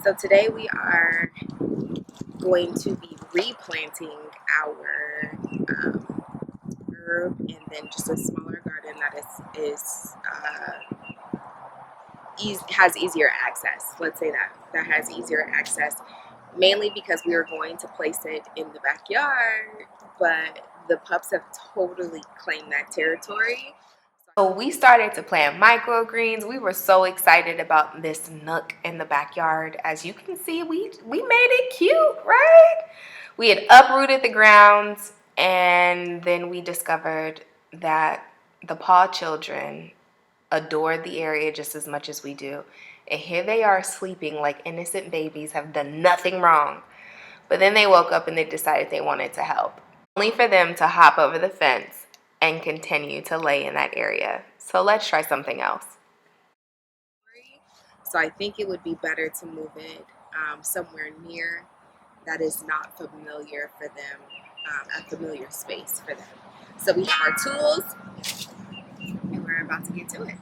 So today we are going to be replanting our herb and then just a smaller garden that has easier access. Let's say that has easier access, mainly because we are going to place it in the backyard, but the pups have totally claimed that territory. So we started to plant microgreens. We were so excited about this nook in the backyard. As you can see, we made it cute, right? We had uprooted the grounds, and then we discovered that the Paw children adore the area just as much as we do. And here they are sleeping like innocent babies, have done nothing wrong. But then they woke up and they decided they wanted to help, only for them to hop over the fence and continue to lay in that area. So let's try something else. So I think it would be better to move it somewhere near that is not familiar for them, a familiar space for them. So we have our tools and we're about to get to it.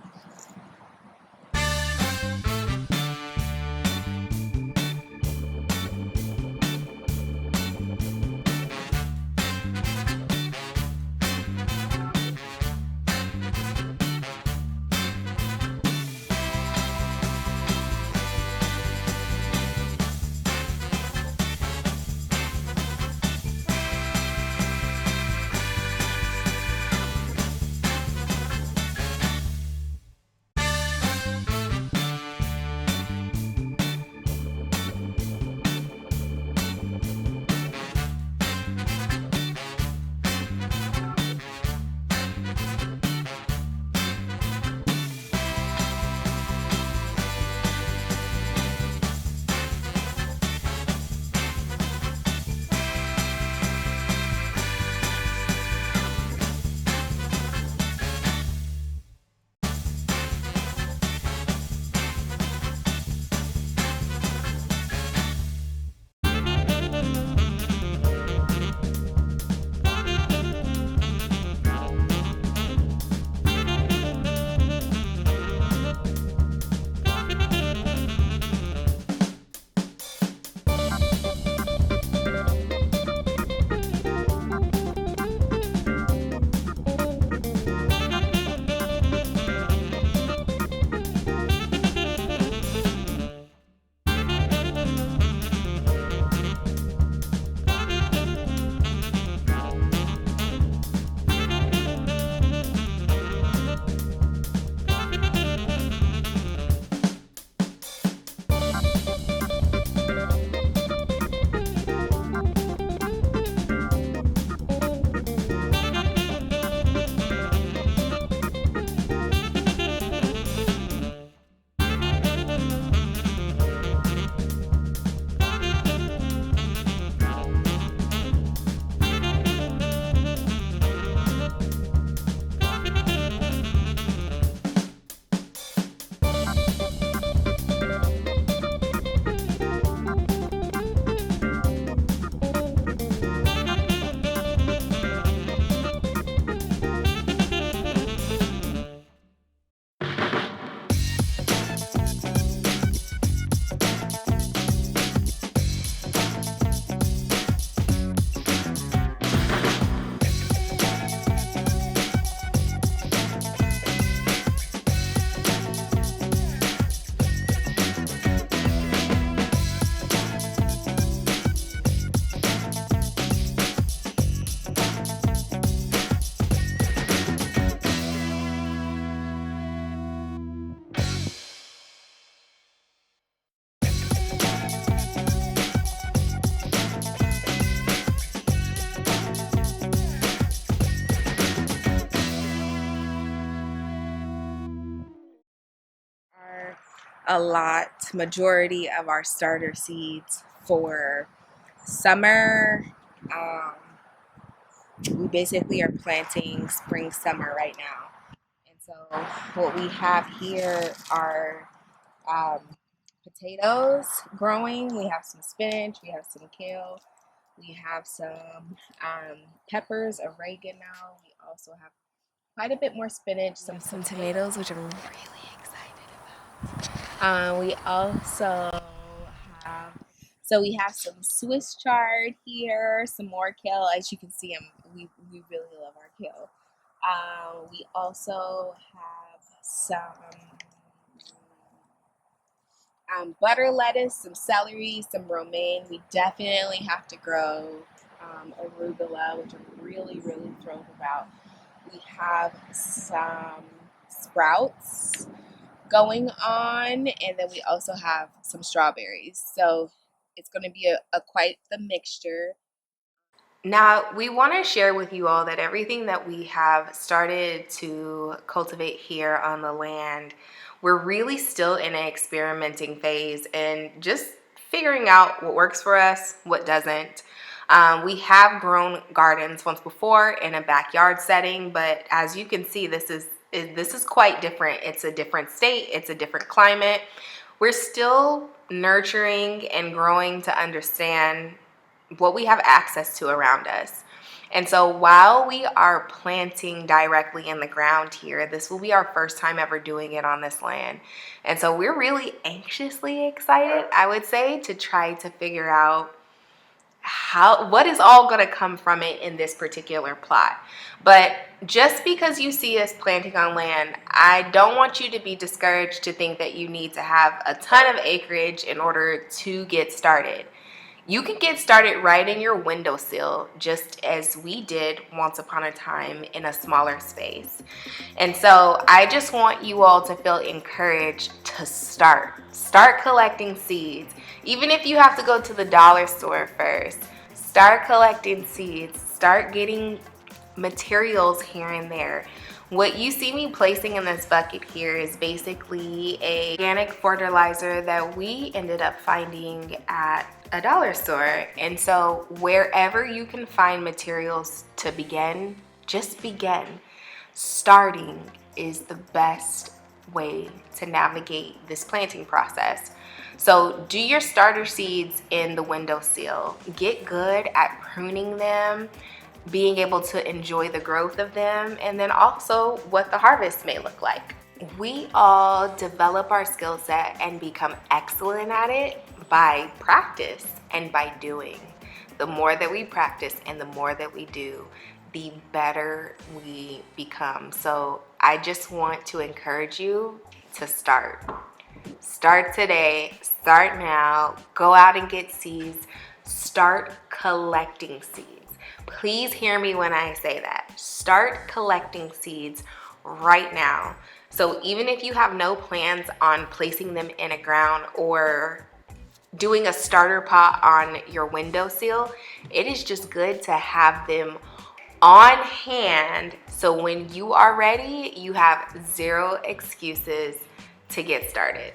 A lot, majority of our starter seeds for summer. Um, we basically are planting spring summer right now. And so what we have here are um, potatoes growing. We have some spinach, we have some kale, We have some peppers, oregano. We also have quite a bit more spinach, some tomatoes, which I'm really excited about. We also have, so we have some Swiss chard here, some more kale. As you can see, we really love our kale. We also have some butter lettuce, some celery, some romaine. We definitely have to grow arugula, which I'm really, really thrilled about. We have some sprouts going on, and then we also have some strawberries. So it's going to be a quite the mixture. Now, we want to share with you all that everything that we have started to cultivate here on the land, we're really still in an experimenting phase and just figuring out what works for us, what doesn't. We have grown gardens once before in a backyard setting, but as you can see, this is quite different. It's a different state, it's a different climate. We're still nurturing and growing to understand what we have access to around us. And so while we are planting directly in the ground here, this will be our first time ever doing it on this land. And so we're really anxiously excited, I would say, to try to figure out what is all going to come from it in this particular plot. But just because you see us planting on land, I don't want you to be discouraged to think that you need to have a ton of acreage in order to get started. You can get started right in your windowsill, just as we did once upon a time in a smaller space. And so I just want you all to feel encouraged to start. Start collecting seeds. Even if you have to go to the dollar store first, start collecting seeds. Start getting materials here and there. What you see me placing in this bucket here is basically a organic fertilizer that we ended up finding at a dollar store. And so wherever you can find materials to begin, just begin. Starting is the best way to navigate this planting process. So do your starter seeds in the windowsill. Get good at pruning them, being able to enjoy the growth of them, and then also what the harvest may look like. We all develop our skill set and become excellent at it by practice and by doing. The more that we practice and the more that we do, the better we become. So I just want to encourage you to start. Start today, start now, go out and get seeds, start collecting seeds. Please hear me when I say that. Start collecting seeds right now. So even if you have no plans on placing them in a ground or doing a starter pot on your windowsill, it is just good to have them on hand so when you are ready, you have zero excuses to get started.